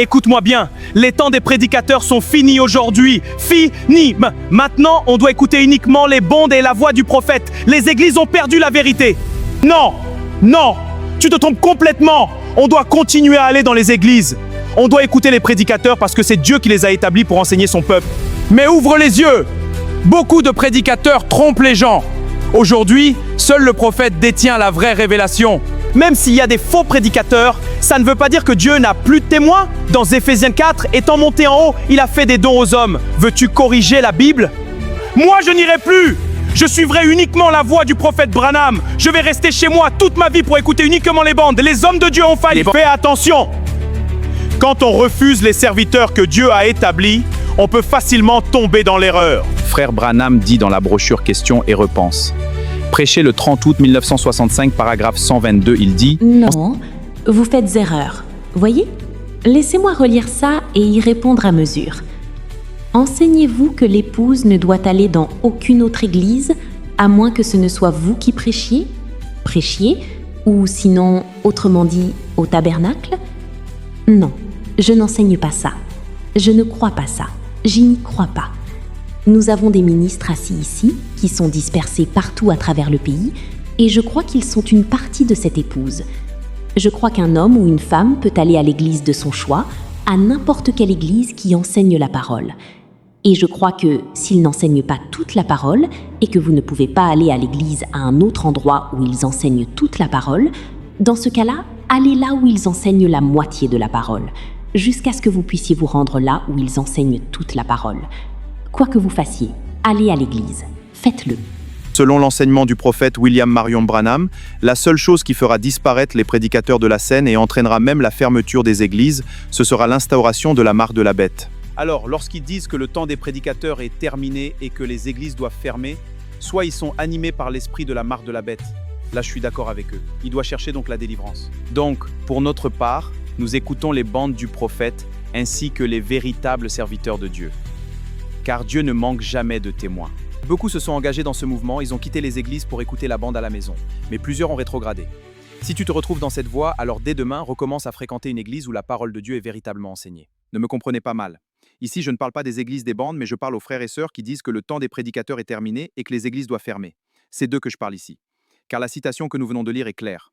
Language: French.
Écoute-moi bien, les temps des prédicateurs sont finis aujourd'hui. Finis. Maintenant, on doit écouter uniquement les bondes et la voix du prophète. Les églises ont perdu la vérité. Non, non, tu te trompes complètement. On doit continuer à aller dans les églises. On doit écouter les prédicateurs parce que c'est Dieu qui les a établis pour enseigner son peuple. Mais ouvre les yeux. Beaucoup de prédicateurs trompent les gens. Aujourd'hui, seul le prophète détient la vraie révélation. Même s'il y a des faux prédicateurs, ça ne veut pas dire que Dieu n'a plus de témoins. Dans Éphésiens 4, étant monté en haut, il a fait des dons aux hommes. Veux-tu corriger la Bible? Moi, je n'irai plus. Je suivrai uniquement la voix du prophète Branham. Je vais rester chez moi toute ma vie pour écouter uniquement les bandes. Les hommes de Dieu ont failli. Fais attention. Quand on refuse les serviteurs que Dieu a établis, on peut facilement tomber dans l'erreur. Frère Branham dit dans la brochure Questions et Réponses. Prêché le 30 août 1965, paragraphe 122, il dit « Non, vous faites erreur. Voyez? Laissez-moi relire ça et y répondre à mesure. Enseignez-vous que l'épouse ne doit aller dans aucune autre église, à moins que ce ne soit vous qui prêchiez, ou sinon, autrement dit, au tabernacle? Non, je n'enseigne pas ça. Je ne crois pas ça. J'y n'y crois pas. Nous avons des ministres assis ici, qui sont dispersés partout à travers le pays, et je crois qu'ils sont une partie de cette épouse. Je crois qu'un homme ou une femme peut aller à l'église de son choix, à n'importe quelle église qui enseigne la parole. Et je crois que s'ils n'enseignent pas toute la parole, et que vous ne pouvez pas aller à l'église à un autre endroit où ils enseignent toute la parole, dans ce cas-là, allez là où ils enseignent la moitié de la parole, jusqu'à ce que vous puissiez vous rendre là où ils enseignent toute la parole. Quoi que vous fassiez, allez à l'église, faites-le. Selon l'enseignement du prophète William Marion Branham, la seule chose qui fera disparaître les prédicateurs de la scène et entraînera même la fermeture des églises, ce sera l'instauration de la marque de la bête. Alors, lorsqu'ils disent que le temps des prédicateurs est terminé et que les églises doivent fermer, soit ils sont animés par l'esprit de la marque de la bête. Là, je suis d'accord avec eux. Ils doivent chercher donc la délivrance. Donc, pour notre part, nous écoutons les bandes du prophète ainsi que les véritables serviteurs de Dieu. Car Dieu ne manque jamais de témoins. Beaucoup se sont engagés dans ce mouvement, ils ont quitté les églises pour écouter la bande à la maison. Mais plusieurs ont rétrogradé. Si tu te retrouves dans cette voie, alors dès demain, recommence à fréquenter une église où la parole de Dieu est véritablement enseignée. Ne me comprenez pas mal. Ici, je ne parle pas des églises des bandes, mais je parle aux frères et sœurs qui disent que le temps des prédicateurs est terminé et que les églises doivent fermer. C'est d'eux que je parle ici. Car la citation que nous venons de lire est claire.